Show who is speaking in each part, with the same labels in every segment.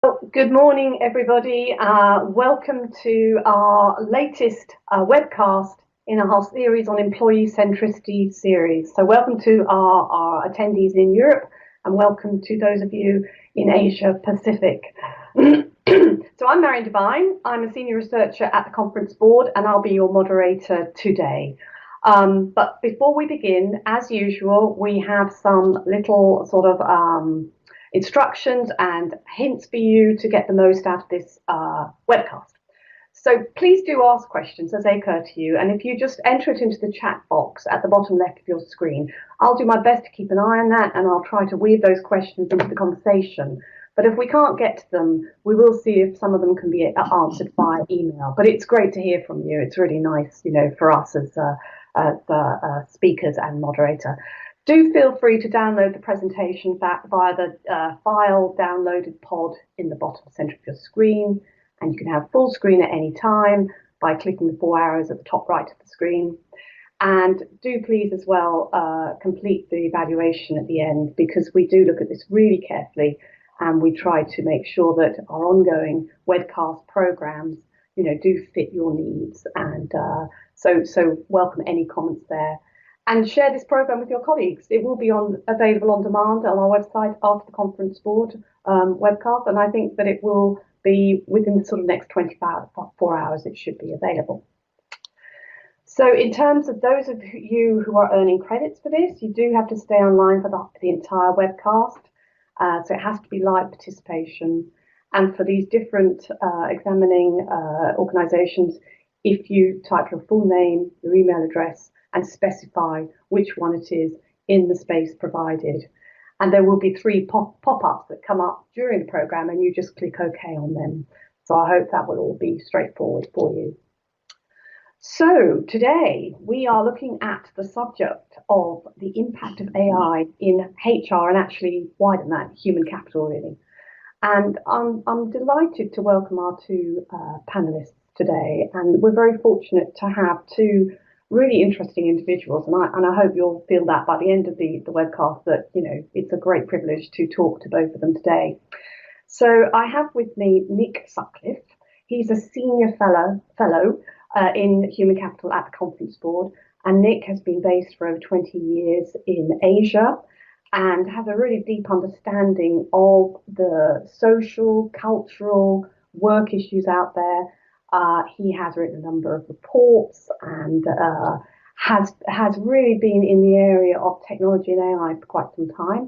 Speaker 1: Good morning, everybody. Welcome to our latest webcast in our series on employee centricity series. So welcome to our attendees in Europe and welcome to those of you in Asia Pacific. So I'm Marion Devine. I'm a senior researcher at the conference board and I'll be your moderator today. But before we begin, as usual, we have some little sort of instructions and hints for you to get the most out of this webcast. So please do ask questions as they occur to you. And if you just enter it into the chat box at the bottom left of your screen, I'll do my best to keep an eye on that and I'll try to weave those questions into the conversation. But if we can't get to them, we will see if some of them can be answered via email. But it's great to hear from you. It's really nice, for us as speakers and moderator. Do feel free to download the presentation via the file downloaded pod in the bottom center of your screen. And you can have full screen at any time by clicking the 4 arrows at the top right of the screen. And do please as well complete the evaluation at the end, because we do look at this really carefully and we try to make sure that our ongoing webcast programs, do fit your needs. And so welcome any comments there. And share this program with your colleagues. It will be available on demand on our website after the conference board webcast, and I think that it will be within the sort of next 24 hours it should be available. So in terms of those of you who are earning credits for this, you do have to stay online for the entire webcast. So it has to be live participation. And for these different examining organisations, if you type your full name, your email address, and specify which one it is in the space provided. And there will be 3 pop-ups that come up during the programme and you just click OK on them. So I hope that will all be straightforward for you. So today we are looking at the subject of the impact of AI in HR and actually wider than that, human capital really. And I'm delighted to welcome our 2 panellists today, and we're very fortunate to have 2 really interesting individuals, and I hope you'll feel that by the end of the webcast that it's a great privilege to talk to both of them today. So I have with me Nick Sutcliffe. He's a senior fellow in human capital at the conference board, and Nick has been based for over 20 years in Asia and has a really deep understanding of the social, cultural, work issues out there. He has written a number of reports and has really been in the area of technology and AI for quite some time,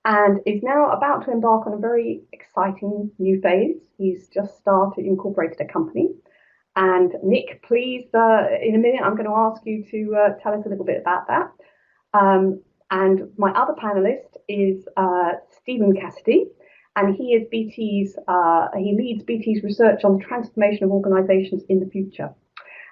Speaker 1: and is now about to embark on a very exciting new phase. He's just incorporated a company. And Nick, please, in a minute, I'm going to ask you to tell us a little bit about that. And my other panelist is Stephen Cassidy. And he leads BT's research on the transformation of organisations in the future.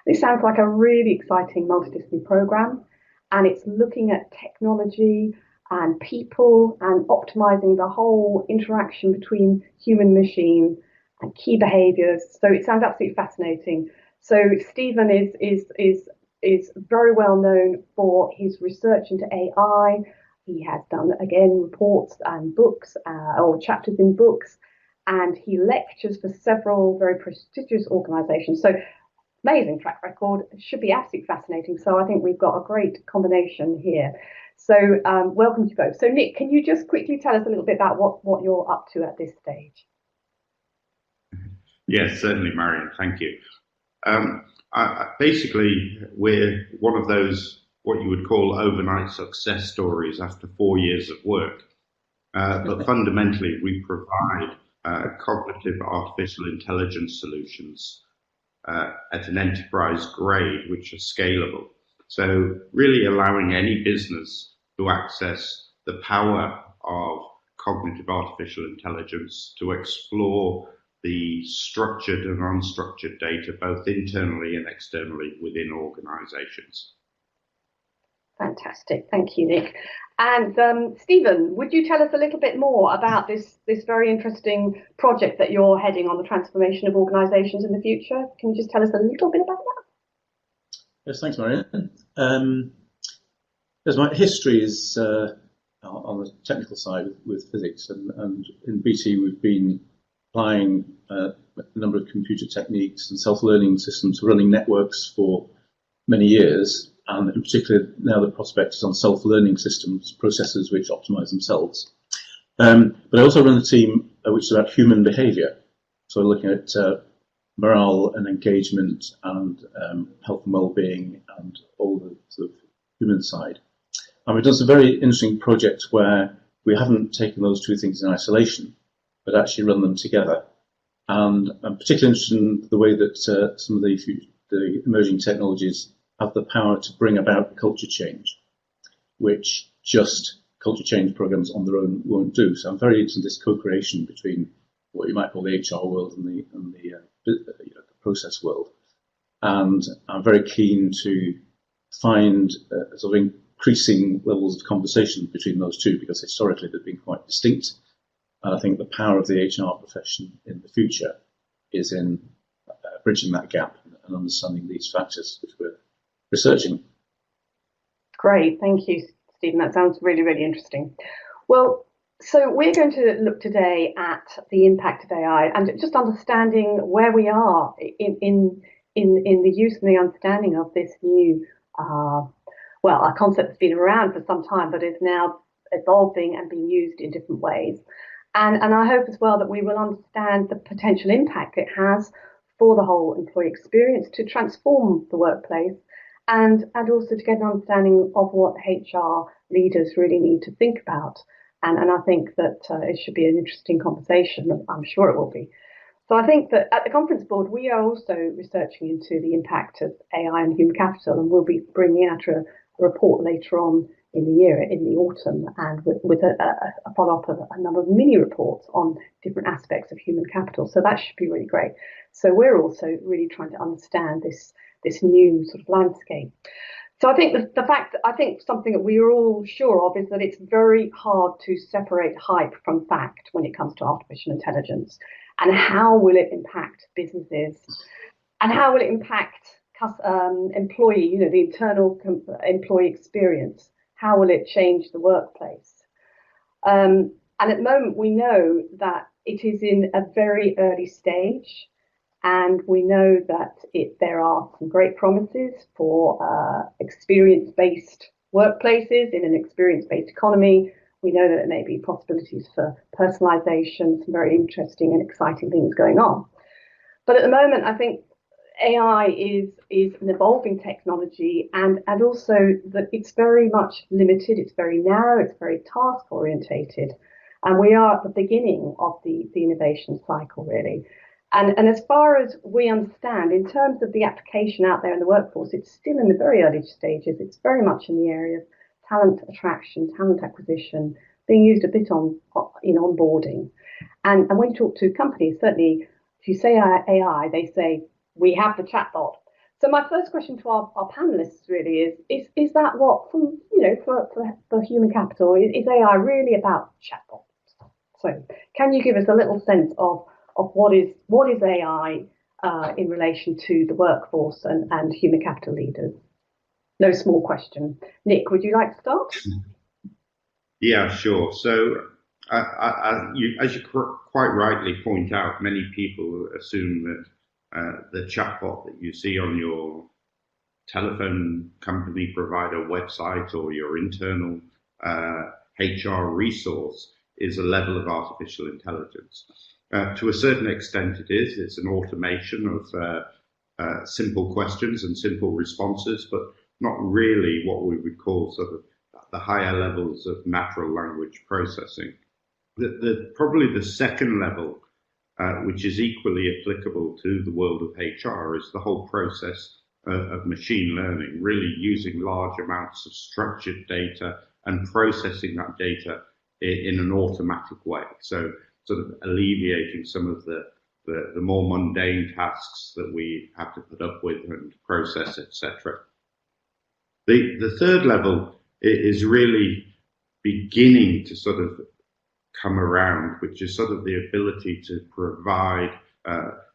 Speaker 1: This sounds like a really exciting multidisciplinary programme, and it's looking at technology and people and optimising the whole interaction between human machine and key behaviours. So it sounds absolutely fascinating. So Stephen is very well known for his research into AI. He has done, again, reports and books or chapters in books, and he lectures for several very prestigious organisations. So amazing track record, should be absolutely fascinating. So I think we've got a great combination here. So welcome to both. So Nick, can you just quickly tell us a little bit about what you're up to at this stage?
Speaker 2: Yes, certainly, Marion. Thank you. Basically, we're one of those what you would call overnight success stories after 4 years of work. But fundamentally, we provide cognitive artificial intelligence solutions at an enterprise grade, which are scalable. So really allowing any business to access the power of cognitive artificial intelligence to explore the structured and unstructured data, both internally and externally within organizations.
Speaker 1: Fantastic. Thank you, Nick. And Stephen, would you tell us a little bit more about this very interesting project that you're heading on, the transformation of organizations in the future? Can you just tell us a little bit about that?
Speaker 3: Yes, thanks, Marion. As my history is on the technical side with physics, and in BT we've been applying a number of computer techniques and self-learning systems, running networks for many years, and in particular now the prospect is on self-learning systems, processes which optimize themselves. But I also run a team which is about human behavior. So we're looking at morale and engagement and health and well-being and all the sort of human side. And we've done some very interesting projects where we haven't taken those two things in isolation, but actually run them together. And I'm particularly interested in the way that some of the emerging technologies have the power to bring about culture change, which just culture change programs on their own won't do. So I'm very interested in this co-creation between what you might call the HR world and the process world. And I'm very keen to find sort of increasing levels of conversation between those two, because historically they've been quite distinct. And I think the power of the HR profession in the future is in bridging that gap and understanding these factors which we're researching.
Speaker 1: Great, thank you, Stephen. That sounds really, really interesting. Well, so we're going to look today at the impact of AI and just understanding where we are in the use and the understanding of this new, a concept that's been around for some time, but is now evolving and being used in different ways. And I hope as well that we will understand the potential impact it has for the whole employee experience to transform the workplace, and also to get an understanding of what HR leaders really need to think about. And I think that it should be an interesting conversation. I'm sure it will be. So I think that at the conference board, we are also researching into the impact of AI and human capital, and we'll be bringing out a report later on in the year, in the autumn, and with a follow-up of a number of mini reports on different aspects of human capital. So that should be really great. So we're also really trying to understand this new sort of landscape. So I think something that we are all sure of is that it's very hard to separate hype from fact when it comes to artificial intelligence. And how will it impact businesses? And how will it impact employee, the internal employee experience? How will it change the workplace? And at the moment, we know that it is in a very early stage. And we know that there are some great promises for experience-based workplaces in an experience-based economy. We know that there may be possibilities for personalization, some very interesting and exciting things going on. But at the moment, I think AI is an evolving technology, and also that it's very much limited, it's very narrow, it's very task-orientated. And we are at the beginning of the innovation cycle, really. And as far as we understand, in terms of the application out there in the workforce, it's still in the very early stages. It's very much in the area of talent attraction, talent acquisition, being used a bit in onboarding. And when you talk to companies, certainly if you say AI, they say, we have the chatbot. So my first question to our panelists really is that what, for human capital, is AI really about chatbots? So can you give us a little sense of what is AI in relation to the workforce and human capital leaders? No small question. Nick, would you like to start?
Speaker 2: Yeah, sure. So as you quite rightly point out, many people assume that the chatbot that you see on your telephone company provider website or your internal HR resource is a level of artificial intelligence. To a certain extent it is. It's an automation of simple questions and simple responses, but not really what we would call sort of the higher levels of natural language processing. Probably the second level, which is equally applicable to the world of HR, is the whole process of machine learning, really using large amounts of structured data and processing that data in an automatic way. So sort of alleviating some of the more mundane tasks that we have to put up with and process, etc. The third level is really beginning to sort of come around, which is sort of the ability to provide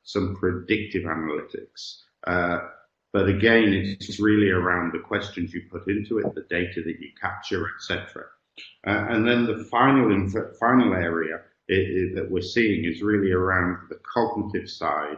Speaker 2: some predictive analytics. But again, it's really around the questions you put into it, the data that you capture, etc. And then the final area that we're seeing is really around the cognitive side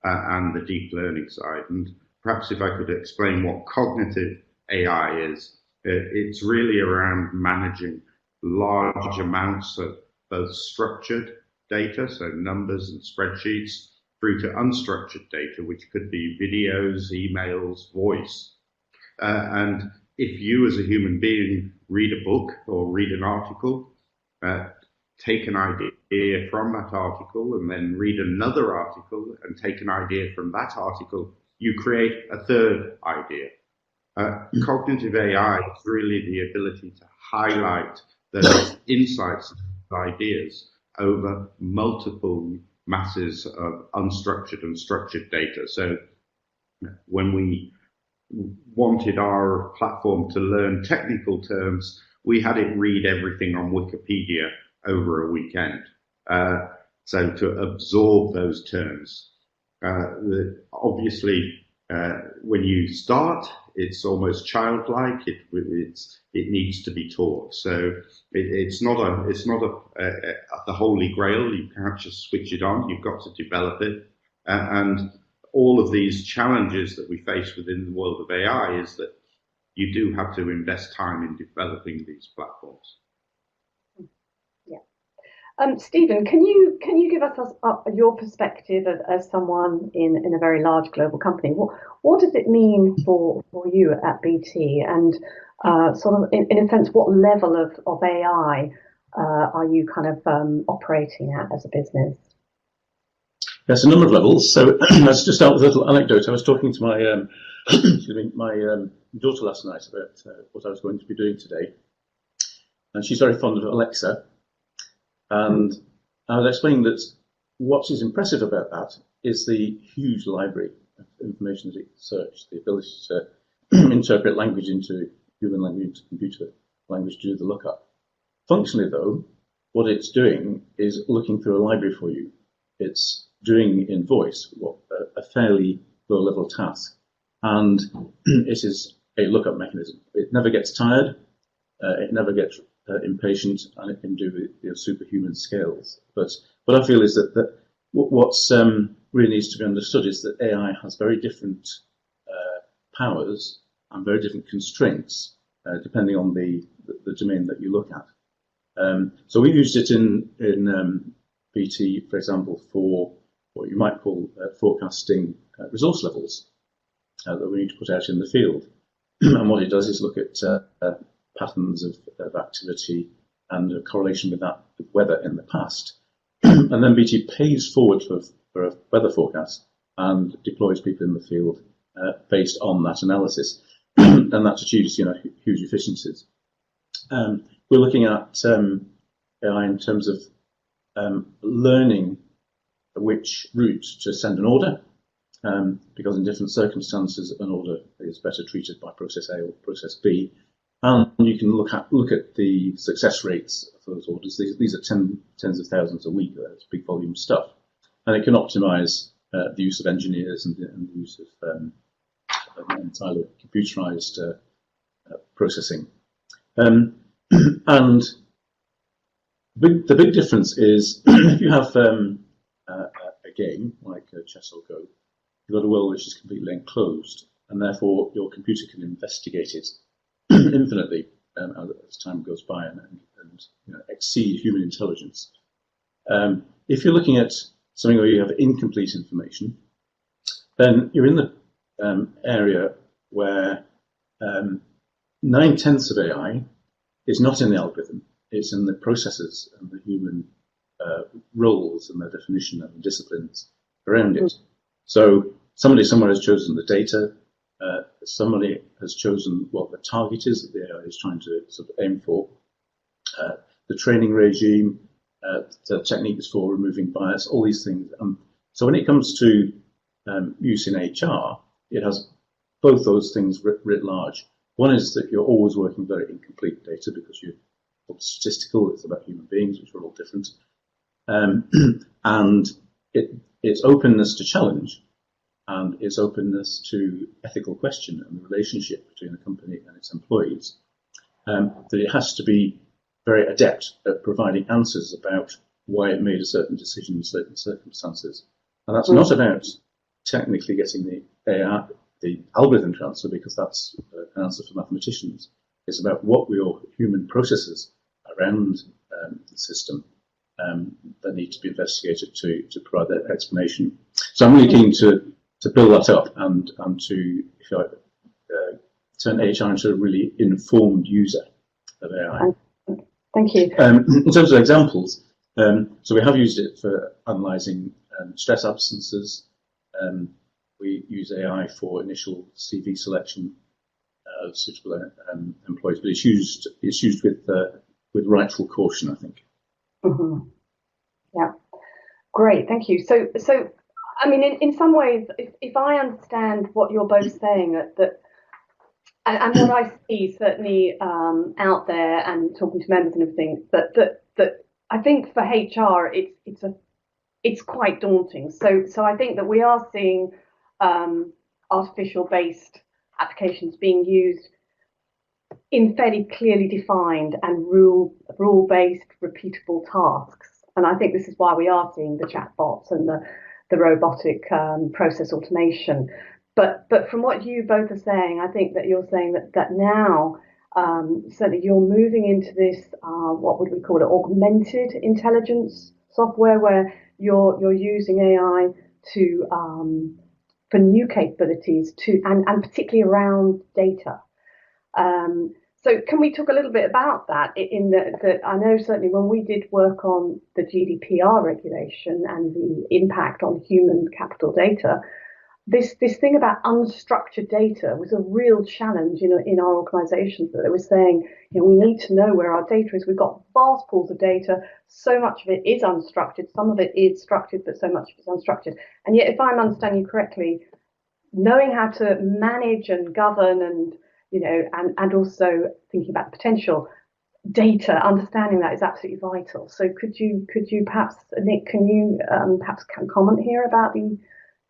Speaker 2: and the deep learning side. And perhaps if I could explain what cognitive AI is, it's really around managing large amounts of both structured data, so numbers and spreadsheets, through to unstructured data, which could be videos, emails, voice. And if you as a human being read a book or read an article, take an idea from that article and then read another article and take an idea from that article, you create a third idea. Cognitive AI is really the ability to highlight those insights and ideas over multiple masses of unstructured and structured data. So when we wanted our platform to learn technical terms, we had it read everything on Wikipedia over a weekend. So to absorb those terms. Obviously, when you start, it's almost childlike. It needs to be taught. So it's not the holy grail. You can't just switch it on. You've got to develop it. And all of these challenges that we face within the world of AI is that you do have to invest time in developing these platforms.
Speaker 1: Yeah. Stephen, can you give us your perspective as someone in a very large global company? What does it mean for you at BT, and sort of in a sense, what level of AI are you kind of operating at as a business?
Speaker 3: Yes, a number of levels. So let's just start with a little anecdote. I was talking to my my daughter last night about what I was going to be doing today, and she's very fond of Alexa. And I was explaining that what is impressive about that is the huge library of information that it can search, the ability to interpret language into human language, into computer language, to do the lookup. Functionally, though, what it's doing is looking through a library for you. It's doing in voice a fairly low-level task, and it is a lookup mechanism. It never gets tired. It never gets impatient, and it can do superhuman scales. But what I feel is that what's really needs to be understood is that AI has very different powers and very different constraints depending on the domain that you look at. So we've used it in BT, for example, for what you might call forecasting resource levels that we need to put out in the field. And what it does is look at patterns of activity and a correlation with that with weather in the past. And then BT pays forward for a weather forecast and deploys people in the field based on that analysis. And that achieves huge efficiencies. We're looking at AI in terms of learning which route to send an order, because in different circumstances an order is better treated by process A or process B. And you can look at the success rates for those orders. These are tens of thousands a week. That's big volume stuff, and it can optimize the use of engineers and the use of entirely computerized processing. And the big difference is if you have a game like chess or Go, you've got a world which is completely enclosed, and therefore your computer can investigate it infinitely as time goes by and exceed human intelligence. If you're looking at something where you have incomplete information, then you're in the area where 9/10 of AI is not in the algorithm. It's in the processes and the human roles and their definition and the disciplines around it. So somebody somewhere has chosen the data. Somebody has chosen what the target is that the AI is trying to sort of aim for. The training regime, the techniques for removing bias, all these things. So when it comes to use in HR, it has both those things writ large. One is that you're always working very incomplete data because you're statistical. It's about human beings, which are all different. And its openness to challenge and its openness to ethical question and the relationship between a company and its employees, that it has to be very adept at providing answers about why it made a certain decision in certain circumstances. And that's not about technically getting the AI, the algorithm to answer, because that's an answer for mathematicians. It's about what were your human processes around the system that need to be investigated to provide that explanation. So I'm really keen to build that up and to, if you like, turn HR into a really informed user of AI.
Speaker 1: Thank you.
Speaker 3: In terms of examples, so we have used it for analysing stress absences. We use AI for initial CV selection of suitable employees, but it's used with rightful caution, I think.
Speaker 1: Mm-hmm. Yeah, great, thank you. So I mean, in some ways, if I understand what you're both saying, and what I see certainly out there and talking to members and everything, that I think for HR it's quite daunting. So I think that we are seeing artificial based applications being used in fairly clearly defined and rule based repeatable tasks. And I think this is why we are seeing the chatbots and the robotic process automation. But from what you both are saying, I think that you're saying that now certainly you're moving into this what would we call it, augmented intelligence software, where you're using AI to for new capabilities and particularly around data. So can we talk a little bit about that? In that I know certainly when we did work on the GDPR regulation and the impact on human capital data, this thing about unstructured data was a real challenge in our organisations, that they were saying, we need to know where our data is. We've got vast pools of data. So much of it is unstructured. Some of it is structured, but so much of it is unstructured. And yet, if I'm understanding you correctly, knowing how to manage and govern and and also thinking about the potential data, understanding that is absolutely vital. So could you perhaps, Nick, can you perhaps comment here about the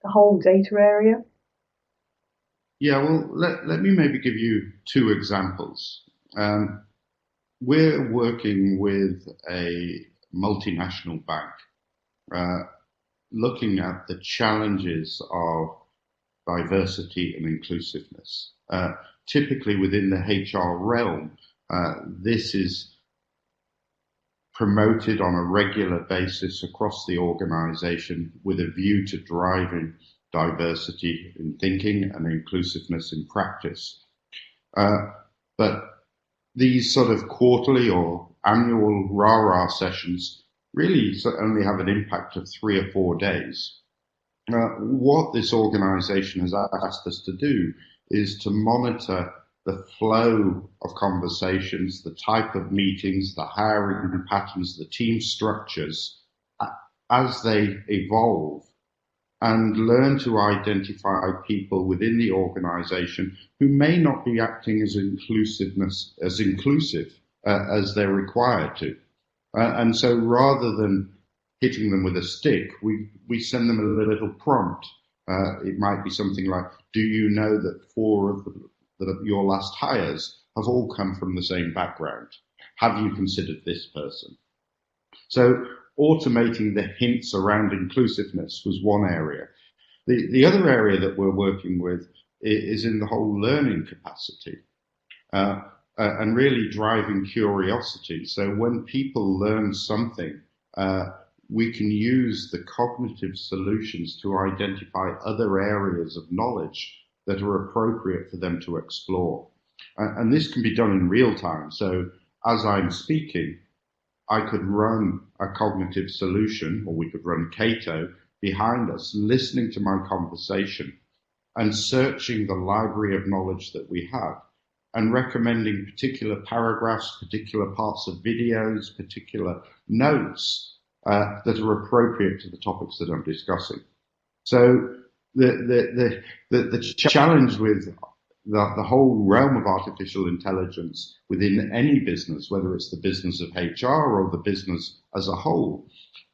Speaker 1: whole data area?
Speaker 2: Yeah, well, let me maybe give you two examples. We're working with a multinational bank, looking at the challenges of diversity and inclusiveness. Typically within the HR realm, this is promoted on a regular basis across the organization with a view to driving diversity in thinking and inclusiveness in practice. But these sort of quarterly or annual rah-rah sessions really only have an impact of 3 or 4 days. What this organization has asked us to do is to monitor the flow of conversations, the type of meetings, the hiring patterns, the team structures as they evolve, and learn to identify people within the organization who may not be acting as inclusive as they're required to. And so rather than hitting them with a stick, we send them a little prompt. It might be something like, do you know that 4 of your last hires have all come from the same background? Have you considered this person? So automating the hints around inclusiveness was one area. The other area that we're working with is in the whole learning capacity and really driving curiosity. So when people learn something, we can use the cognitive solutions to identify other areas of knowledge that are appropriate for them to explore. And this can be done in real time. So as I'm speaking, I could run a cognitive solution, or we could run Cato behind us, listening to my conversation and searching the library of knowledge that we have and recommending particular paragraphs, particular parts of videos, particular notes that are appropriate to the topics that I'm discussing. So the challenge with the whole realm of artificial intelligence within any business, whether it's the business of HR or the business as a whole,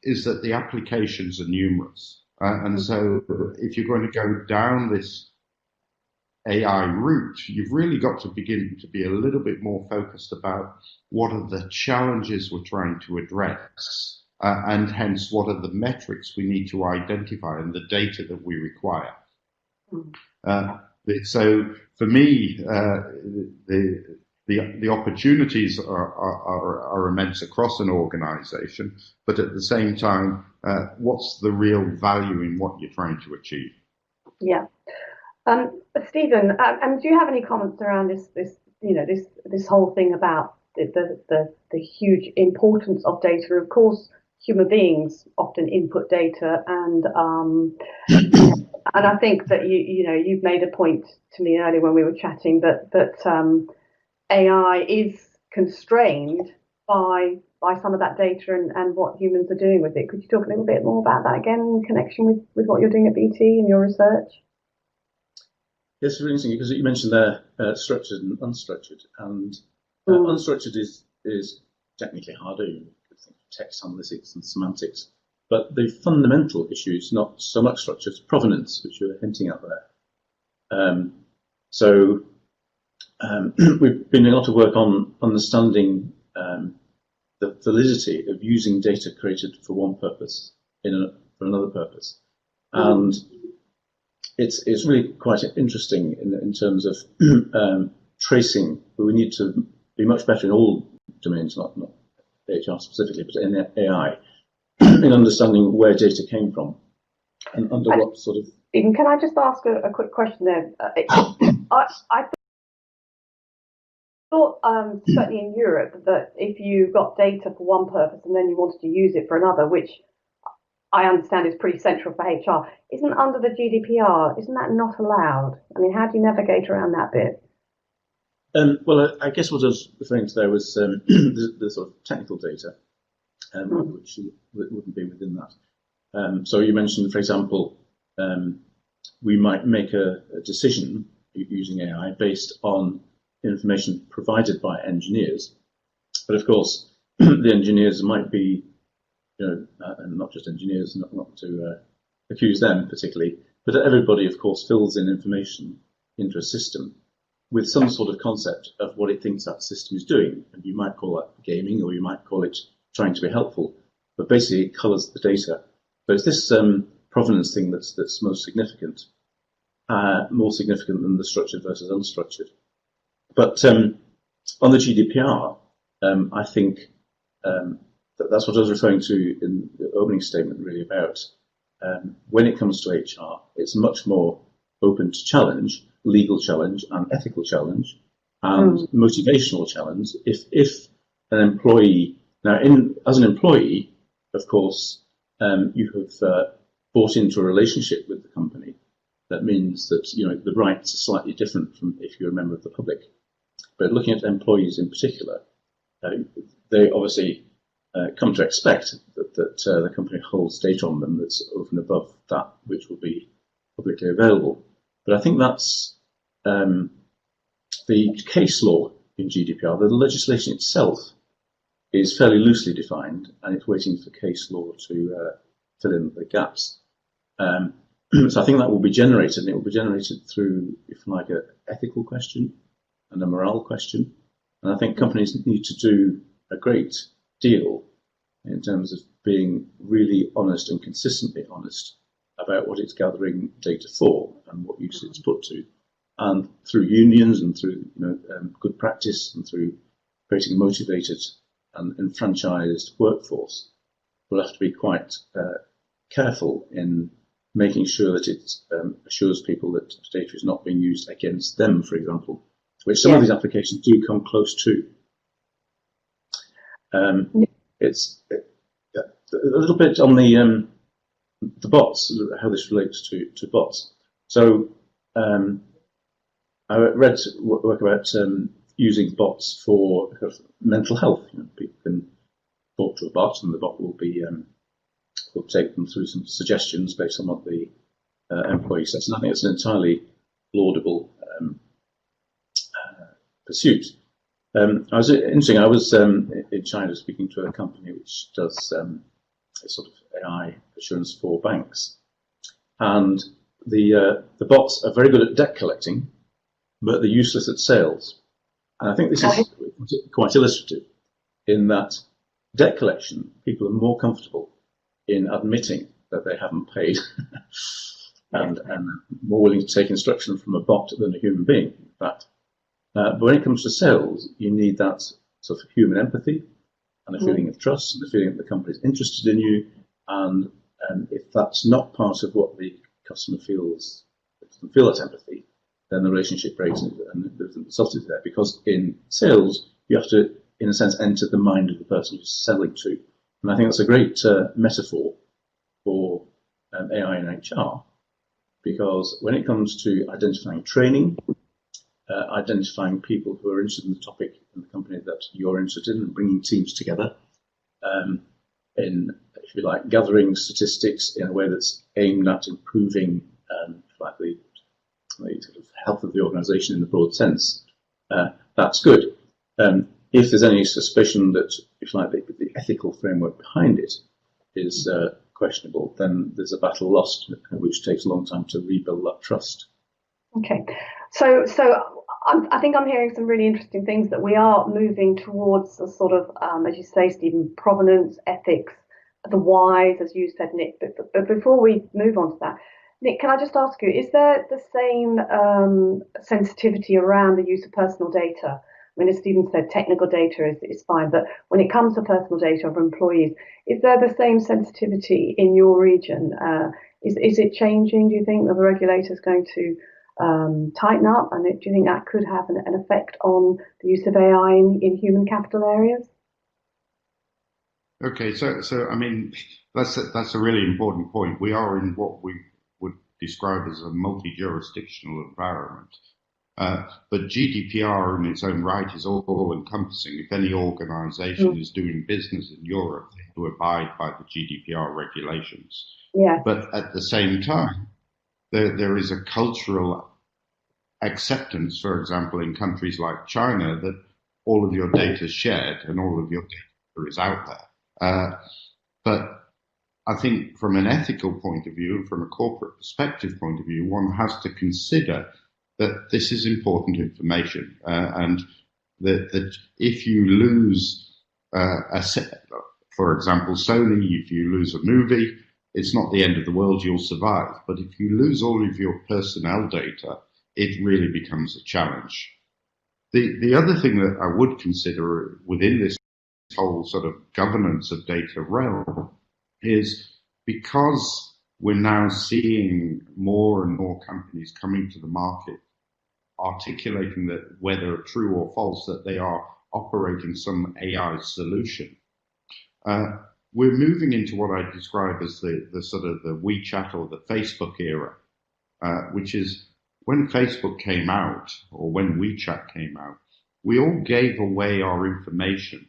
Speaker 2: is that the applications are numerous. And so if you're going to go down this AI route, you've really got to begin to be a little bit more focused about what are the challenges we're trying to address. and hence what are the metrics we need to identify and the data that we require. So for me, the opportunities are immense across an organisation, but at the same time, what's the real value in what you're trying to achieve?
Speaker 1: Yeah. Stephen, do you have any comments around this whole thing about the huge importance of data? Of course, human beings often input data, and I think that you've made a point to me earlier when we were chatting that AI is constrained by some of that data and what humans are doing with it. Could you talk a little bit more about that again in connection with what you're doing at BT and your research?
Speaker 3: Yes, it's really interesting because you mentioned there structured and unstructured, and unstructured is technically harder. You could think of text analytics and semantics, but the fundamental issue is not so much structure, it's provenance, which you were hinting at there. We've been doing a lot of work on understanding the validity of using data created for one purpose for another purpose, and it's really quite interesting in terms of tracing. But we need to be much better in all domains, not HR specifically, but in AI, in understanding where data came from and under what sort of.
Speaker 1: Stephen, can I just ask a quick question there? I thought, certainly in Europe, that if you got data for one purpose and then you wanted to use it for another, which I understand is pretty central for HR, isn't under the GDPR, isn't that not allowed? I mean, how do you navigate around that bit?
Speaker 3: Well, I guess what I was referring to there was the sort of technical data, which wouldn't be within that. So you mentioned, for example, we might make a decision using AI based on information provided by engineers, but of course the engineers might be, and not just engineers, not to accuse them particularly, but everybody of course fills in information into a system with some sort of concept of what it thinks that system is doing, and you might call that gaming, or you might call it trying to be helpful, but basically it colours the data. So it's this provenance thing that's most significant, more significant than the structured versus unstructured. But on the GDPR, I think that's what I was referring to in the opening statement, really, about when it comes to HR, it's much more open to challenge, legal challenge and ethical challenge, and motivational challenge. If an employee, as an employee, of course, you have bought into a relationship with the company. That means that the rights are slightly different from if you're a member of the public. But looking at employees in particular, they obviously come to expect that the company holds data on them that's over and above that which will be publicly available. But I think that's the case law in GDPR. The legislation itself is fairly loosely defined, and it's waiting for case law to fill in the gaps. So I think that will be generated, and it will be generated through, if you like, an ethical question and a morale question. And I think companies need to do a great deal in terms of being really honest and consistently honest about what it's gathering data for and what use it's put to. And through unions and through good practice and through creating a motivated and enfranchised workforce, we'll have to be quite careful in making sure that it assures people that data is not being used against them, for example, which some of these applications do come close to. It's a little bit on the bots, how this relates to bots. So I read work about using bots for mental health. People can talk to a bot, and the bot will take them through some suggestions based on what the employee says. And I think it's an entirely laudable pursuit. I was in China speaking to a company which does a sort of AI assurance for banks, and the bots are very good at debt collecting, but they're useless at sales. And I think this is quite illustrative in that debt collection, people are more comfortable in admitting that they haven't paid and more willing to take instruction from a bot than a human being, in fact. But when it comes to sales, you need that sort of human empathy and a feeling of trust and the feeling that the company is interested in you. And if that's not part of what the customer feels, doesn't feel that empathy, then the relationship breaks and there's the subtlety there. Because in sales, you have to, in a sense, enter the mind of the person you're selling to. And I think that's a great metaphor for AI in HR, because when it comes to identifying training, identifying people who are interested in the topic in the company that you're interested in, and bringing teams together, in, if you like, gathering statistics in a way that's aimed at improving like the sort of health of the organisation in the broad sense, that's good. If there's any suspicion that, if you like, the ethical framework behind it is questionable, then there's a battle lost, which takes a long time to rebuild that trust.
Speaker 1: Okay, so I think I'm hearing some really interesting things, that we are moving towards a sort of, as you say, Stephen, provenance, ethics, the whys, as you said, Nick. But before we move on to that, Nick, can I just ask you, is there the same sensitivity around the use of personal data? I mean, as Stephen said, technical data is fine, but when it comes to personal data of employees, is there the same sensitivity in your region? Is it changing? Do you think that the regulator is going to tighten up, and do you think that could have an effect on the use of AI in human capital areas?
Speaker 2: Okay, so I mean, that's a really important point. We are in what we would describe as a multi-jurisdictional environment. But GDPR in its own right is all-encompassing. If any organisation is doing business in Europe, they have to abide by the GDPR regulations.
Speaker 1: Yeah.
Speaker 2: But at the same time, there is a cultural acceptance, for example, in countries like China, that all of your data is shared and all of your data is out there. But I think from an ethical point of view and from a corporate perspective point of view, one has to consider that this is important information, and that if you lose for example, Sony, if you lose a movie, it's not the end of the world, you'll survive. But if you lose all of your personnel data, it really becomes a challenge. The other thing that I would consider within this whole sort of governance of data realm is, because we're now seeing more and more companies coming to the market articulating that whether true or false that they are operating some AI solution. We're moving into what I describe as the sort of the WeChat or the Facebook era, which is when Facebook came out, or when WeChat came out, we all gave away our information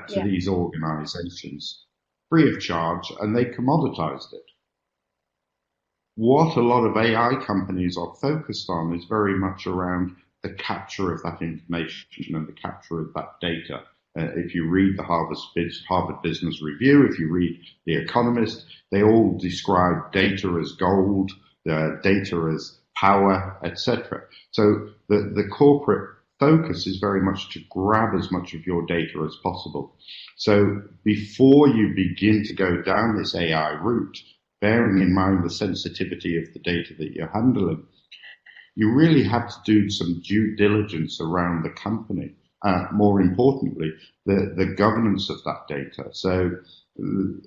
Speaker 2: to these organizations free of charge, and they commoditized it. What a lot of AI companies are focused on is very much around the capture of that information and the capture of that data. If you read the Harvard Business Review, if you read The Economist, they all describe data as gold, data as power, etc. So the corporate focus is very much to grab as much of your data as possible. So before you begin to go down this AI route, bearing in mind the sensitivity of the data that you're handling, you really have to do some due diligence around the company. More importantly, the governance of that data. So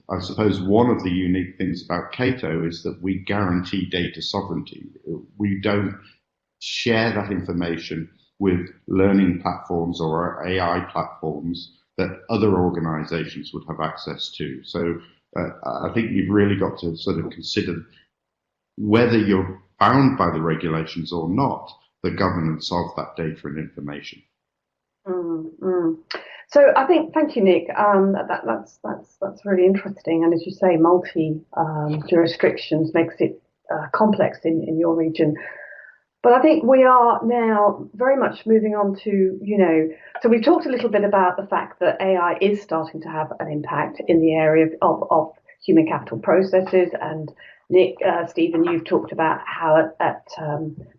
Speaker 2: I suppose one of the unique things about Cato is that we guarantee data sovereignty. We don't share that information with learning platforms or AI platforms that other organizations would have access to. So I think you've really got to sort of consider whether you're bound by the regulations or not, the governance of that data and information.
Speaker 1: So I think, thank you, Nick. That's really interesting, and as you say, multi jurisdictions makes it complex in your region. But I think we are now very much moving on to, so we've talked a little bit about the fact that AI is starting to have an impact in the area of human capital processes. And Nick, Stephen, you've talked about how at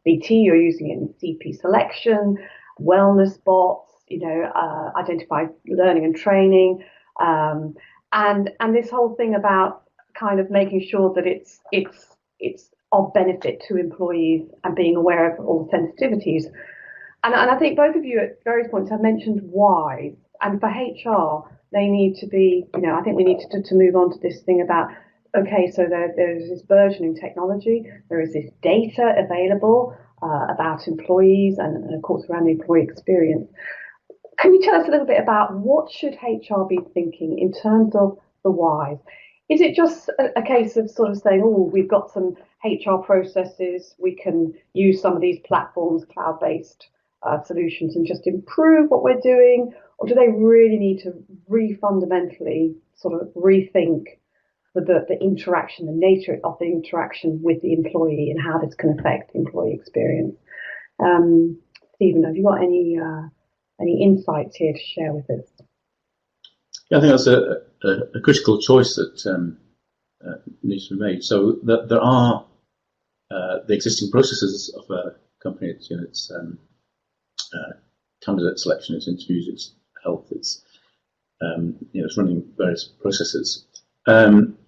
Speaker 1: BT you're using it in CP selection, wellness bots, identify learning and training. And this whole thing about kind of making sure that it's of benefit to employees and being aware of all the sensitivities. And I think both of you at various points have mentioned why. And for HR, they need to be, I think we need to move on to this thing about, okay, so there's this burgeoning technology, there is this data available about employees and of course around the employee experience. Can you tell us a little bit about what should HR be thinking in terms of the whys? Is it just a case of sort of saying, oh, we've got some HR processes, we can use some of these platforms, cloud-based solutions, and just improve what we're doing? Or do they really need to fundamentally sort of rethink the interaction, the nature of the interaction with the employee and how this can affect employee experience? Stephen, have you got any insights here to share with us?
Speaker 3: Yeah, I think that's a critical choice that needs to be made. So that there are the existing processes of a company. It's candidate selection, it's interviews, it's health, it's it's running various processes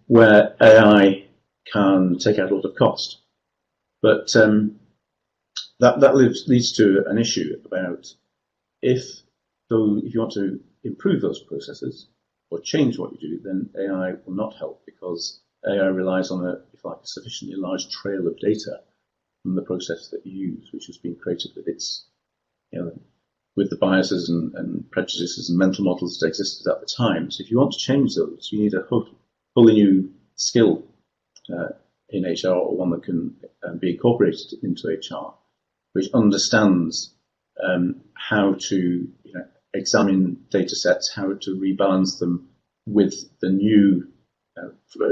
Speaker 3: where AI can take out a lot of cost. But that leads to an issue about if you want to improve those processes or change what you do, then AI will not help, because AI relies on a sufficiently large trail of data from the process that you use, which has been created with its, with the biases and prejudices and mental models that existed at the time. So if you want to change those, you need a wholly new skill in HR, or one that can be incorporated into HR, which understands how to examine data sets, how to rebalance them with the new,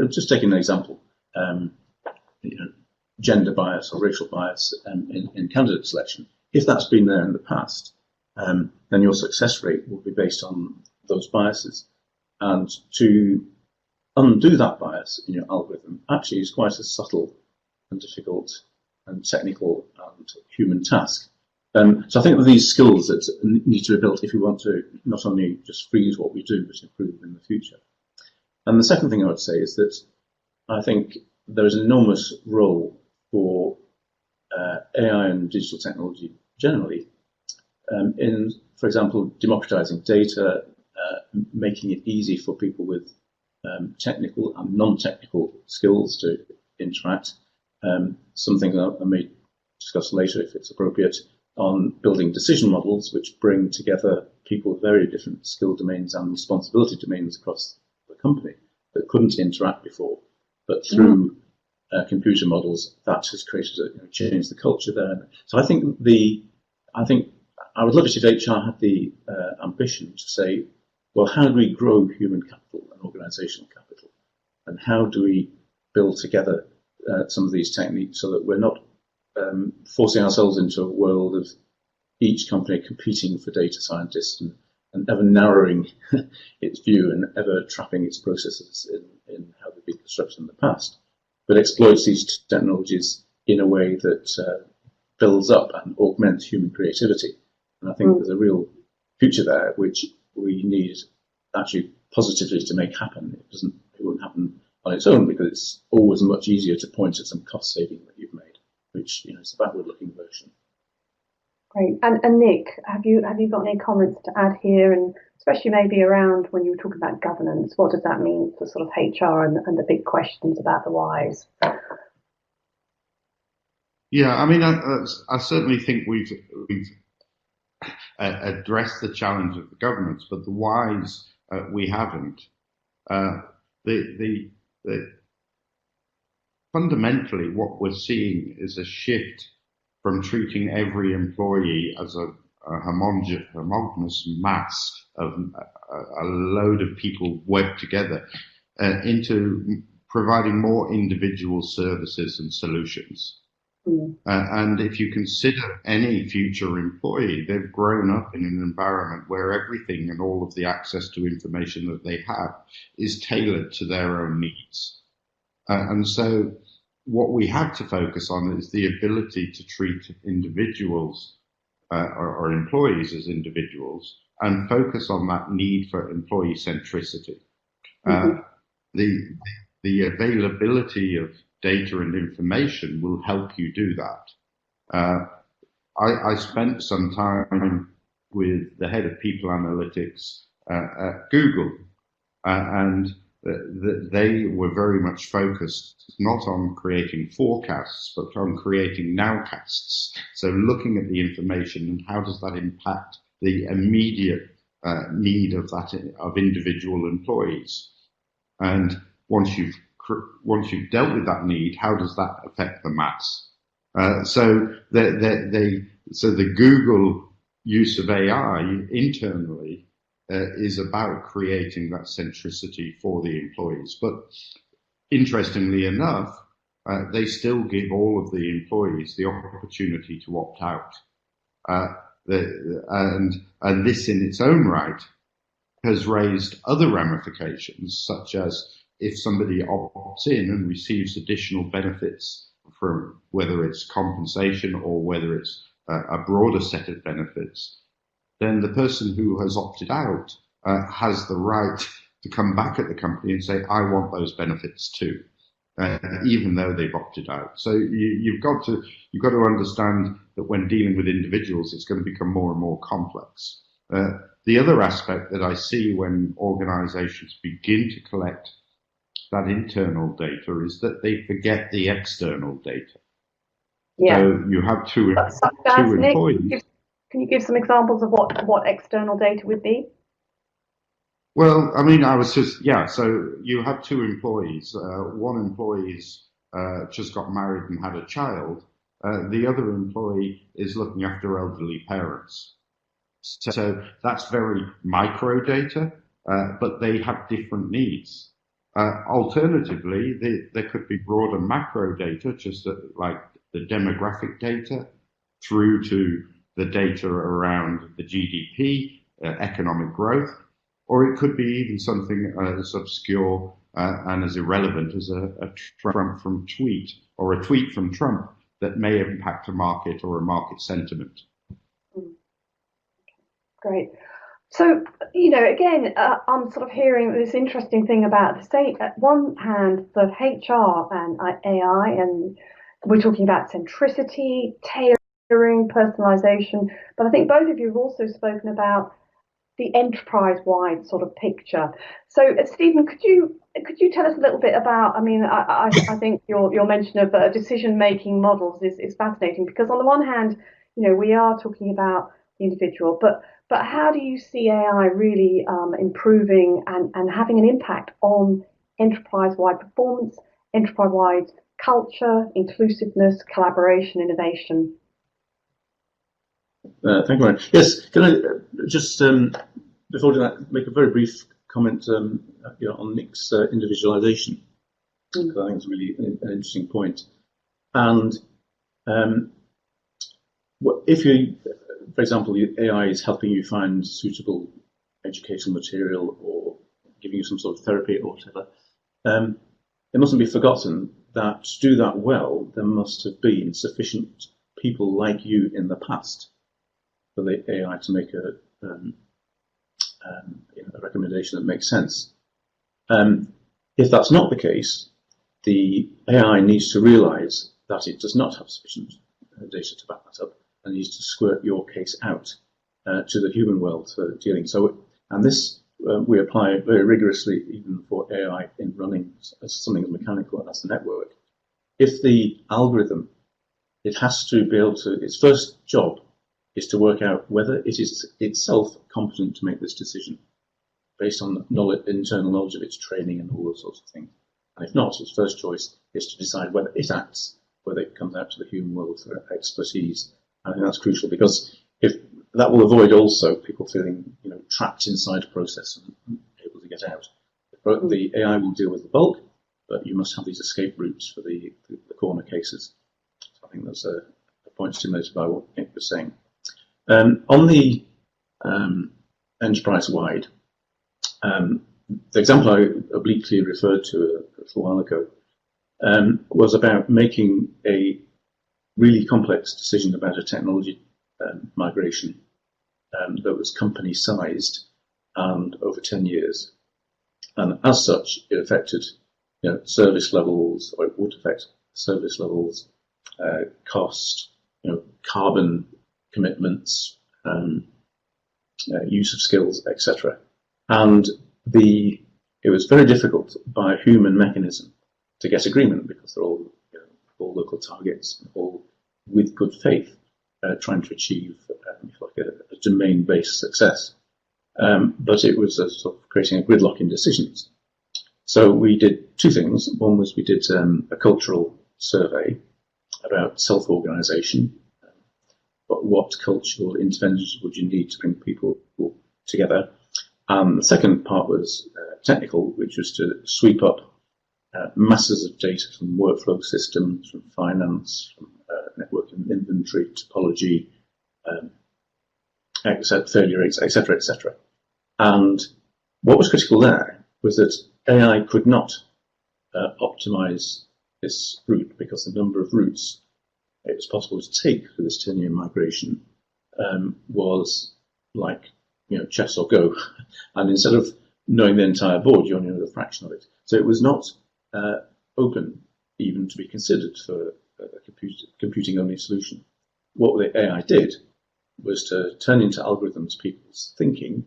Speaker 3: just taking an example, gender bias or racial bias in candidate selection. If that's been there in the past, then your success rate will be based on those biases. And to undo that bias in your algorithm actually is quite a subtle and difficult and technical and human task. So I think that these skills that need to be built if we want to not only just freeze what we do, but improve in the future. And the second thing I would say is that I think there is an enormous role for AI and digital technology generally in, for example, democratizing data, making it easy for people with technical and non-technical skills to interact. Something that I may discuss later if it's appropriate, on building decision models which bring together people with very different skill domains and responsibility domains across the company that couldn't interact before, but through computer models that has created changed the culture there. So I think I would love it if HR had the ambition to say, well, how do we grow human capital and organizational capital, and how do we build together some of these techniques so that we're not forcing ourselves into a world of each company competing for data scientists and ever narrowing its view and ever trapping its processes in how they've been constructed in the past, but exploits these technologies in a way that builds up and augments human creativity. And I think there's a real future there which we need actually positively to make happen. It won't happen on its own, because it's always much easier to point at some cost saving that you've made, which is a backward-looking version.
Speaker 1: Great. And Nick, have you got any comments to add here, and especially maybe around when you were talking about governance, what does that mean for sort of HR and the big questions about the whys?
Speaker 2: Yeah, I mean, I certainly think we've addressed the challenge of the governance, but the whys we haven't. Fundamentally, what we're seeing is a shift from treating every employee as a homogenous mass of a load of people work together into providing more individual services and solutions. And if you consider any future employee, they've grown up in an environment where everything and all of the access to information that they have is tailored to their own needs. And so what we have to focus on is the ability to treat individuals or employees as individuals and focus on that need for employee centricity. The availability of data and information will help you do that. I spent some time with the head of people analytics at Google, and they were very much focused not on creating forecasts, but on creating nowcasts. So looking at the information and how does that impact the immediate need of individual employees, and once you've dealt with that need, how does that affect the maths? So the Google use of AI internally is about creating that centricity for the employees. But interestingly enough, they still give all of the employees the opportunity to opt out. And this in its own right has raised other ramifications, such as if somebody opts in and receives additional benefits from whether it's compensation or whether it's a broader set of benefits, then the person who has opted out has the right to come back at the company and say, I want those benefits too, even though they've opted out. So you've got to understand that when dealing with individuals, it's going to become more and more complex. The other aspect that I see when organizations begin to collect that internal data is that they forget the external data.
Speaker 1: Yeah.
Speaker 2: So you have two employees.
Speaker 1: Nick, can you give some examples of what external data would be?
Speaker 2: Well, I mean, so you have two employees. One employee's just got married and had a child. The other employee is looking after elderly parents. So that's very micro data, but they have different needs. Alternatively, there could be broader macro data, just like the demographic data, through to the data around the GDP, economic growth, or it could be even something as obscure and as irrelevant as a Trump from tweet, or a tweet from Trump that may impact a market or a market sentiment.
Speaker 1: Great. So, again, I'm sort of hearing this interesting thing about the state. At one hand, the HR and AI, and we're talking about centricity, tailoring, personalization. But I think both of you have also spoken about the enterprise-wide sort of picture. So, Stephen, could you tell us a little bit about? I mean, I think your mention of decision-making models is fascinating, because on the one hand, we are talking about the individual, but how do you see AI really improving and having an impact on enterprise-wide performance, enterprise-wide culture, inclusiveness, collaboration, innovation?
Speaker 3: Thank you very much. Yes, can I just, before doing that, make a very brief comment on Nick's individualization, because I think it's really an interesting point. And if you, for example, the AI is helping you find suitable educational material or giving you some sort of therapy or whatever, it mustn't be forgotten that to do that well, there must have been sufficient people like you in the past for the AI to make a recommendation that makes sense. If that's not the case, the AI needs to realize that it does not have sufficient data to back that up, and needs to squirt your case out to the human world for dealing. So, and this we apply very rigorously even for AI in running as something as mechanical as a network. If the algorithm, it has to be able to, its first job is to work out whether it is itself competent to make this decision based on internal knowledge of its training and all those sorts of things. And if not, its first choice is to decide whether it acts, whether it comes out to the human world for expertise. I think that's crucial, because if that will avoid also people feeling trapped inside a process and able to get out. The AI will deal with the bulk, but you must have these escape routes for the corner cases. So I think that's a point stimulated by what Nick was saying. On the enterprise-wide, the example I obliquely referred to a little while ago was about making a really complex decision about a technology migration that was company-sized and over 10 years. And as such, it affected service levels, or it would affect service levels, cost, carbon commitments, use of skills, etc. And it was very difficult by human mechanism to get agreement, because they're all local targets, all with good faith, trying to achieve a domain-based success. But it was sort of creating a gridlock in decisions. So we did two things. One was we did a cultural survey about self-organisation. But what cultural interventions would you need to bring people together? The second part was technical, which was to sweep up masses of data from workflow systems, from finance, from network and inventory, topology, failure rates, etc., etc. And what was critical there was that AI could not optimize this route, because the number of routes it was possible to take for this 10-year migration was like chess or go. And instead of knowing the entire board, you only know a fraction of it. So it was not open even to be considered for a computing-only solution. What the AI did was to turn into algorithms people's thinking